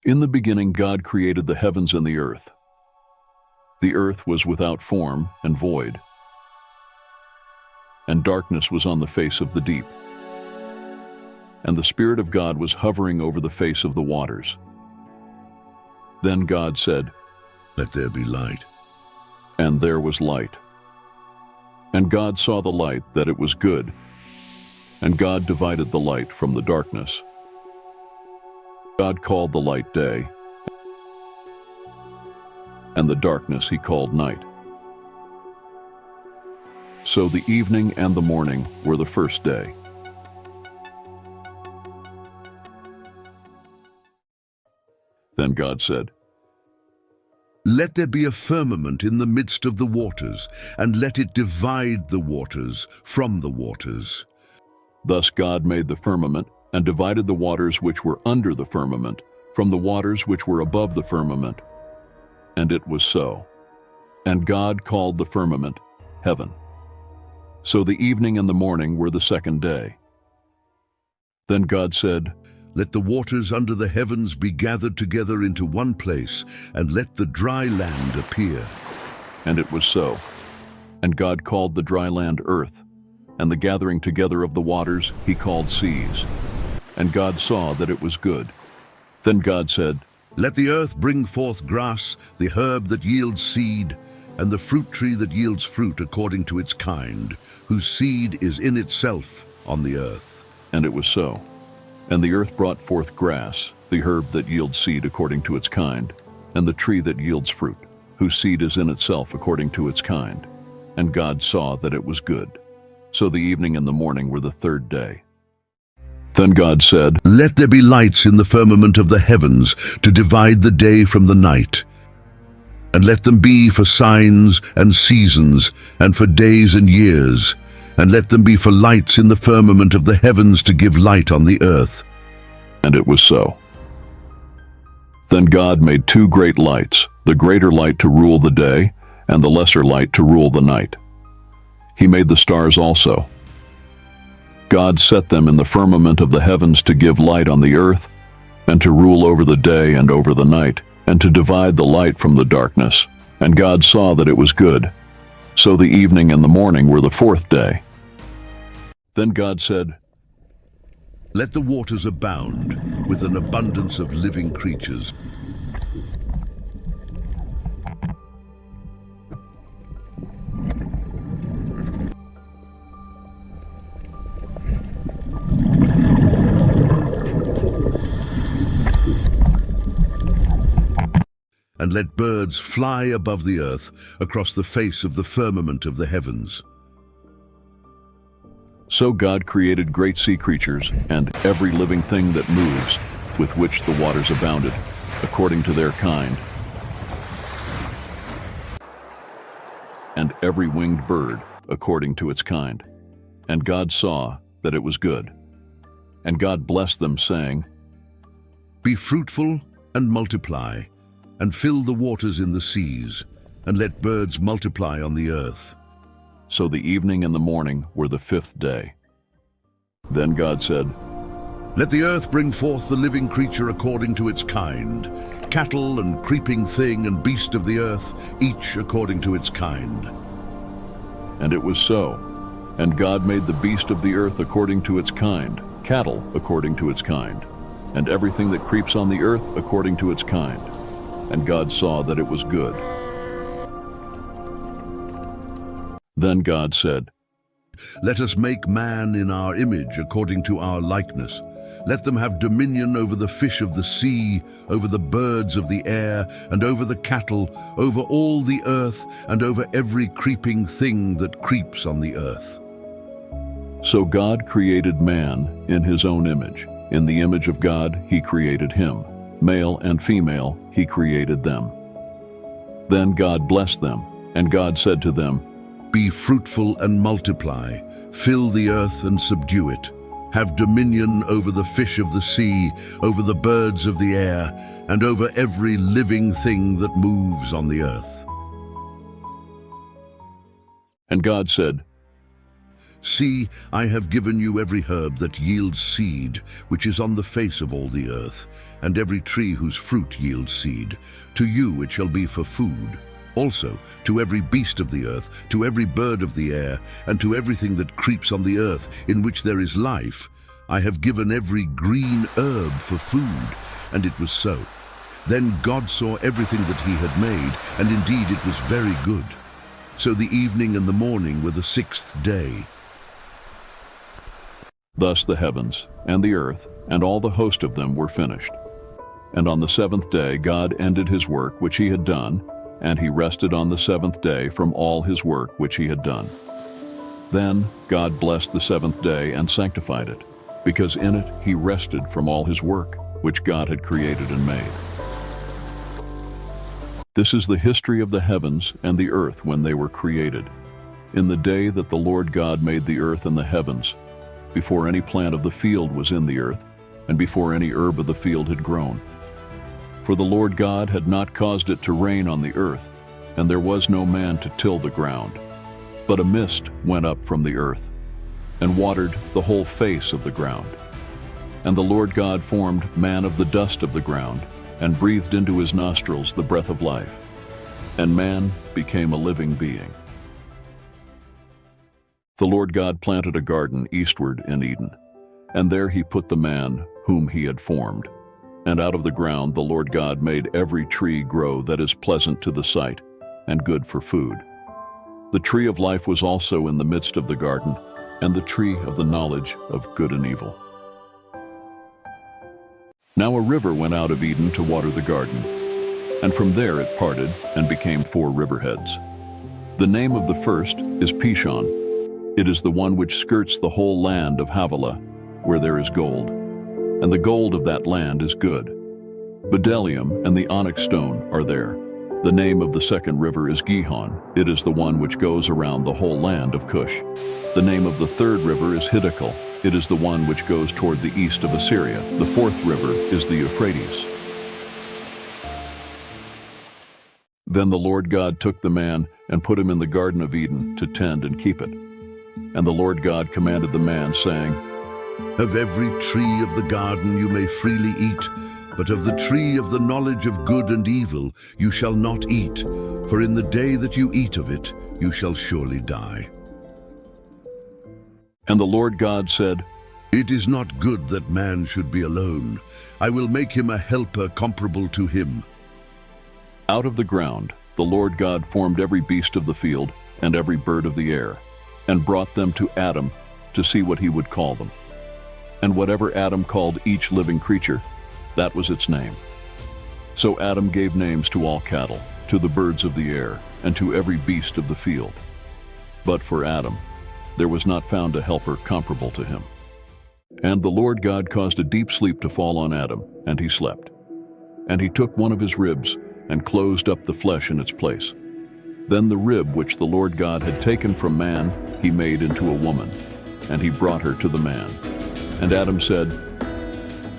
In the beginning God created the heavens and the earth. The earth was without form and void, and darkness was on the face of the deep. And the Spirit of God was hovering over the face of the waters. Then God said, "Let there be light." And there was light. And God saw the light, that it was good. And God divided the light from the darkness. God called the light day, and the darkness he called night. So the evening and the morning were the first day. Then God said, "Let there be a firmament in the midst of the waters, and let it divide the waters from the waters." Thus God made the firmament, and divided the waters which were under the firmament from the waters which were above the firmament. And it was so. And God called the firmament heaven. So the evening and the morning were the second day. Then God said, "Let the waters under the heavens be gathered together into one place, and let the dry land appear." And it was so. And God called the dry land earth, and the gathering together of the waters he called seas. And God saw that it was good. Then God said, "Let the earth bring forth grass, the herb that yields seed, and the fruit tree that yields fruit according to its kind, whose seed is in itself on the earth." And it was so. And the earth brought forth grass, the herb that yields seed according to its kind, and the tree that yields fruit, whose seed is in itself according to its kind. And God saw that it was good. So the evening and the morning were the third day. Then God said, "Let there be lights in the firmament of the heavens to divide the day from the night. And let them be for signs and seasons, and for days and years. And let them be for lights in the firmament of the heavens to give light on the earth." And it was so. Then God made two great lights, the greater light to rule the day, and the lesser light to rule the night. He made the stars also. God set them in the firmament of the heavens to give light on the earth, and to rule over the day and over the night, and to divide the light from the darkness. And God saw that it was good. So the evening and the morning were the fourth day. Then God said, "Let the waters abound with an abundance of living creatures." And let birds fly above the earth across the face of the firmament of the heavens. So God created great sea creatures and every living thing that moves, with which the waters abounded, according to their kind, and every winged bird according to its kind. And God saw that it was good. And God blessed them, saying, "Be fruitful and multiply, and fill the waters in the seas, and let birds multiply on the earth." So the evening and the morning were the fifth day. Then God said, "Let the earth bring forth the living creature according to its kind, cattle and creeping thing and beast of the earth, each according to its kind." And it was so. And God made the beast of the earth according to its kind, cattle according to its kind, and everything that creeps on the earth according to its kind. And God saw that it was good. Then God said, "Let us make man in our image according to our likeness. Let them have dominion over the fish of the sea, over the birds of the air, and over the cattle, over all the earth, and over every creeping thing that creeps on the earth." So God created man in his own image. In the image of God he created him. Male and female he created them. Then God blessed them, and God said to them, "Be fruitful and multiply, fill the earth and subdue it. Have dominion over the fish of the sea, over the birds of the air, and over every living thing that moves on the earth." And God said, See, I have given you every herb that yields seed, which is on the face of all the earth, and every tree whose fruit yields seed. To you it shall be for food. Also, to every beast of the earth, to every bird of the air, and to everything that creeps on the earth, in which there is life, I have given every green herb for food. And it was so. Then God saw everything that he had made, and indeed it was very good. So the evening and the morning were the sixth day. Thus the heavens, and the earth, and all the host of them were finished. And on the seventh day God ended his work which he had done, and he rested on the seventh day from all his work which he had done. Then God blessed the seventh day and sanctified it, because in it he rested from all his work which God had created and made. This is the history of the heavens and the earth when they were created, in the day that the Lord God made the earth and the heavens, before any plant of the field was in the earth, and before any herb of the field had grown. For the Lord God had not caused it to rain on the earth, and there was no man to till the ground. But a mist went up from the earth, and watered the whole face of the ground. And the Lord God formed man of the dust of the ground, and breathed into his nostrils the breath of life, and man became a living being. The Lord God planted a garden eastward in Eden, and there he put the man whom he had formed. And out of the ground the Lord God made every tree grow that is pleasant to the sight, and good for food. The tree of life was also in the midst of the garden, and the tree of the knowledge of good and evil. Now a river went out of Eden to water the garden, and from there it parted and became 4 riverheads. The name of the first is Pishon. It is the one which skirts the whole land of Havilah, where there is gold, and the gold of that land is good. Bdellium and the onyx stone are there. The name of the second river is Gihon. It is the one which goes around the whole land of Cush. The name of the third river is Hiddekel. It is the one which goes toward the east of Assyria. The fourth river is the Euphrates. Then the Lord God took the man and put him in the Garden of Eden to tend and keep it. And the Lord God commanded the man, saying, Of every tree of the garden you may freely eat, but of the tree of the knowledge of good and evil you shall not eat, for in the day that you eat of it you shall surely die. And the Lord God said, It is not good that man should be alone. I will make him a helper comparable to him. Out of the ground the Lord God formed every beast of the field and every bird of the air, and brought them to Adam to see what he would call them. And whatever Adam called each living creature, that was its name. So Adam gave names to all cattle, to the birds of the air, and to every beast of the field. But for Adam there was not found a helper comparable to him. And the Lord God caused a deep sleep to fall on Adam, and he slept. And he took one of his ribs and closed up the flesh in its place. Then the rib which the Lord God had taken from man he made into a woman, and he brought her to the man. And Adam said,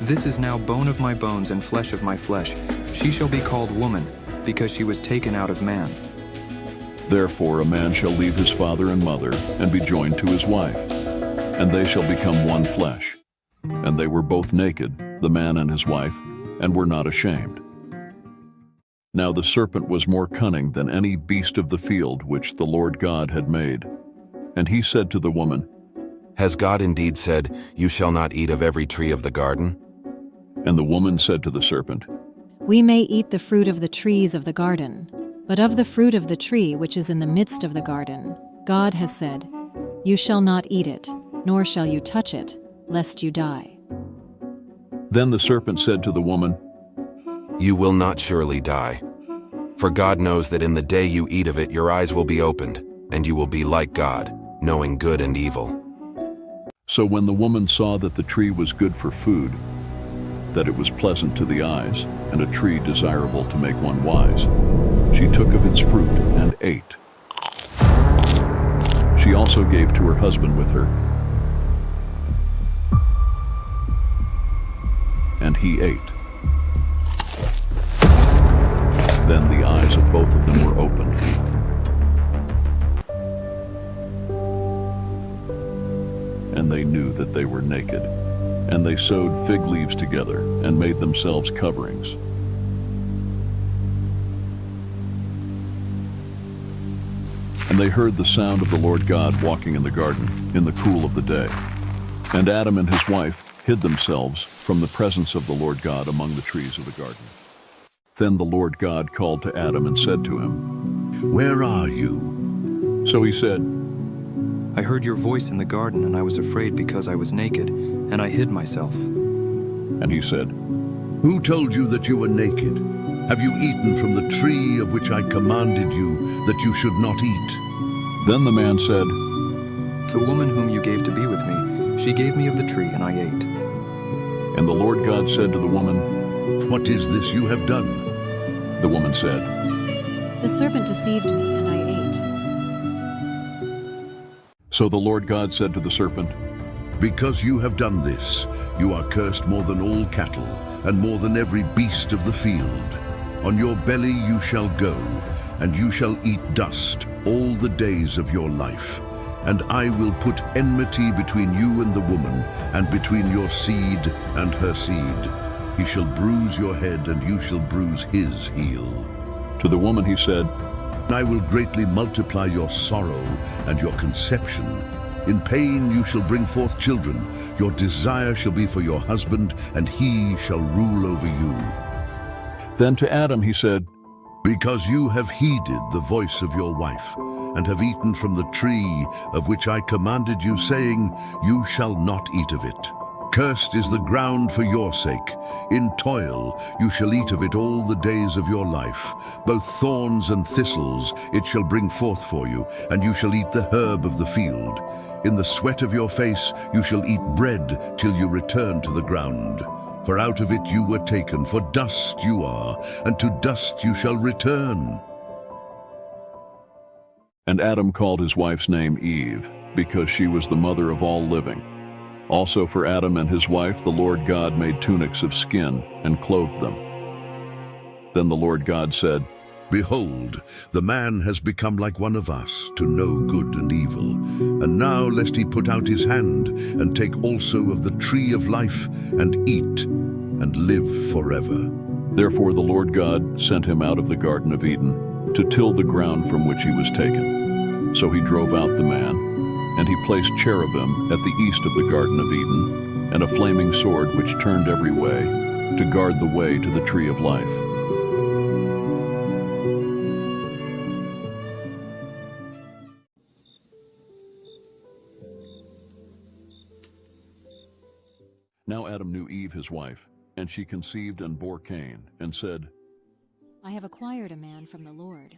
This is now bone of my bones and flesh of my flesh. She shall be called woman, because she was taken out of man. Therefore a man shall leave his father and mother, and be joined to his wife, and they shall become one flesh. And they were both naked, the man and his wife, and were not ashamed. Now the serpent was more cunning than any beast of the field which the Lord God had made. And he said to the woman, Has God indeed said, You shall not eat of every tree of the garden? And the woman said to the serpent, We may eat the fruit of the trees of the garden, but of the fruit of the tree which is in the midst of the garden, God has said, You shall not eat it, nor shall you touch it, lest you die. Then the serpent said to the woman, You will not surely die. For God knows that in the day you eat of it your eyes will be opened, and you will be like God, knowing good and evil. So when the woman saw that the tree was good for food, that it was pleasant to the eyes, and a tree desirable to make one wise, she took of its fruit and ate. She also gave to her husband with her, and he ate. Then the eyes of both of them were opened, they knew that they were naked. And they sewed fig leaves together and made themselves coverings. And they heard the sound of the Lord God walking in the garden in the cool of the day. And Adam and his wife hid themselves from the presence of the Lord God among the trees of the garden. Then the Lord God called to Adam and said to him, "Where are you?" So he said, I heard your voice in the garden, and I was afraid because I was naked, and I hid myself. and he said, Who told you that you were naked? Have you eaten from the tree of which I commanded you that you should not eat? Then the man said, The woman whom you gave to be with me, she gave me of the tree, and I ate. and the Lord God said to the woman, What is this you have done? the woman said, The serpent deceived me, and I ate. So the Lord God said to the serpent, Because you have done this, you are cursed more than all cattle, and more than every beast of the field. On your belly you shall go, and you shall eat dust all the days of your life. And I will put enmity between you and the woman, and between your seed and her seed. He shall bruise your head, and you shall bruise his heel. To the woman he said, I will greatly multiply your sorrow and your conception. In pain you shall bring forth children. Your desire shall be for your husband, and he shall rule over you. Then to Adam he said, Because you have heeded the voice of your wife, and have eaten from the tree of which I commanded you, saying, You shall not eat of it. Cursed is the ground for your sake. In toil you shall eat of it all the days of your life. Both thorns and thistles it shall bring forth for you, and you shall eat the herb of the field. In the sweat of your face you shall eat bread till you return to the ground. For out of it you were taken, for dust you are, and to dust you shall return. And Adam called his wife's name Eve, because she was the mother of all living. Also for Adam and his wife the Lord God made tunics of skin and clothed them. Then the Lord God said, Behold, the man has become like one of us, to know good and evil. And now lest he put out his hand, and take also of the tree of life, and eat, and live forever. Therefore the Lord God sent him out of the Garden of Eden to till the ground from which he was taken. So he drove out the man, and he placed cherubim at the east of the Garden of Eden, and a flaming sword which turned every way, to guard the way to the tree of life. Now Adam knew Eve his wife, and she conceived and bore Cain, and said, I have acquired a man from the Lord.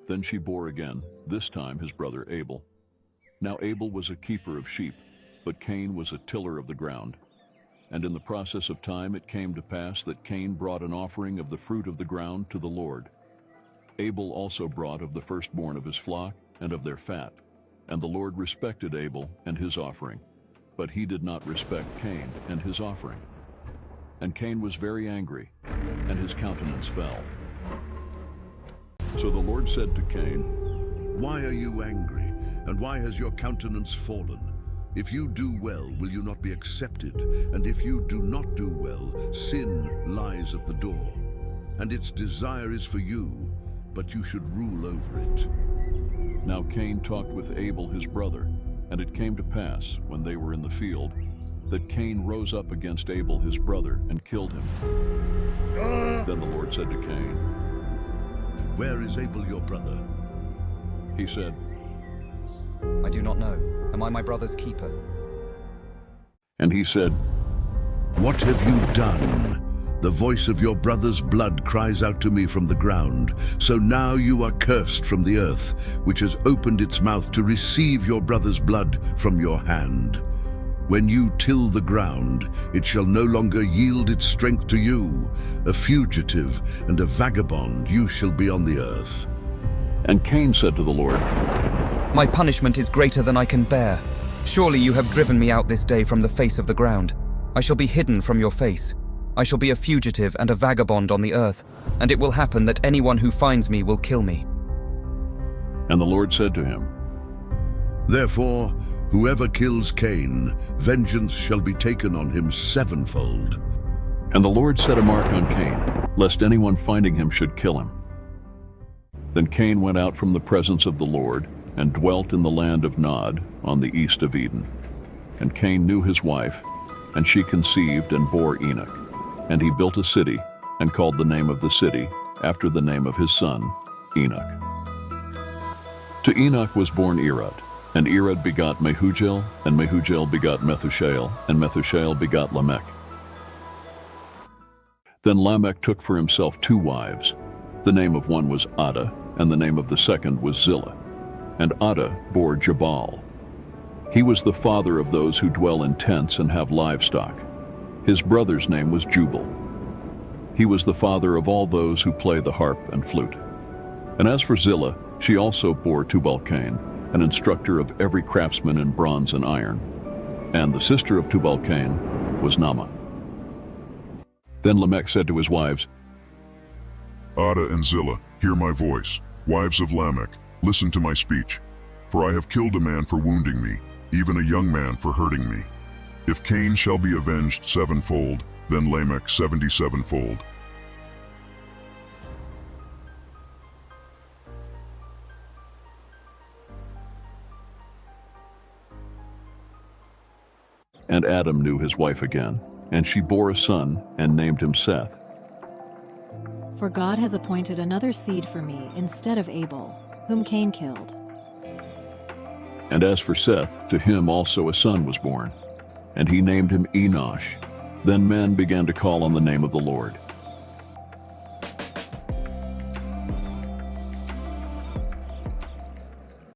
Then she bore again, this time his brother Abel. Now Abel was a keeper of sheep, but Cain was a tiller of the ground. And in the process of time it came to pass that Cain brought an offering of the fruit of the ground to the Lord. Abel also brought of the firstborn of his flock and of their fat. And the Lord respected Abel and his offering, but he did not respect Cain and his offering. And Cain was very angry, and his countenance fell. So the Lord said to Cain, Why are you angry, and why has your countenance fallen? If you do well, will you not be accepted? And if you do not do well, sin lies at the door. And its desire is for you, but you should rule over it. Now Cain talked with Abel his brother, and it came to pass, when they were in the field, that Cain rose up against Abel his brother and killed him. Then the Lord said to Cain, Where is Abel your brother? He said, I do not know. Am I my brother's keeper? and he said, What have you done? The voice of your brother's blood cries out to me from the ground. So now you are cursed from the earth, which has opened its mouth to receive your brother's blood from your hand. When you till the ground, it shall no longer yield its strength to you. A fugitive and a vagabond you shall be on the earth. And Cain said to the Lord, My punishment is greater than I can bear. Surely you have driven me out this day from the face of the ground. I shall be hidden from your face. I shall be a fugitive and a vagabond on the earth, and it will happen that anyone who finds me will kill me. and the Lord said to him, Therefore, Whoever kills Cain, vengeance shall be taken on him sevenfold. And the Lord set a mark on Cain, lest anyone finding him should kill him. Then Cain went out from the presence of the Lord, and dwelt in the land of Nod, on the east of Eden. And Cain knew his wife, and she conceived and bore Enoch. And he built a city, and called the name of the city, after the name of his son, Enoch. To Enoch was born Irad, and Irad begot Mehujael, and Mehujael begot Methushael, and Methushael begot Lamech. Then Lamech took for himself 2 wives. The name of one was Adah, and the name of the second was Zillah. And Adah bore Jabal. He was the father of those who dwell in tents and have livestock. His brother's name was Jubal. He was the father of all those who play the harp and flute. And as for Zillah, she also bore Tubal-Cain, an instructor of every craftsman in bronze and iron. And the sister of Tubal-Cain was Naamah. Then Lamech said to his wives, Adah and Zillah, hear my voice. Wives of Lamech, listen to my speech. For I have killed a man for wounding me, even a young man for hurting me. If Cain shall be avenged sevenfold, then Lamech 77-fold. And Adam knew his wife again, and she bore a son and named him Seth. For God has appointed another seed for me instead of Abel, whom Cain killed. And as for Seth, to him also a son was born, and he named him Enosh. Then men began to call on the name of the Lord.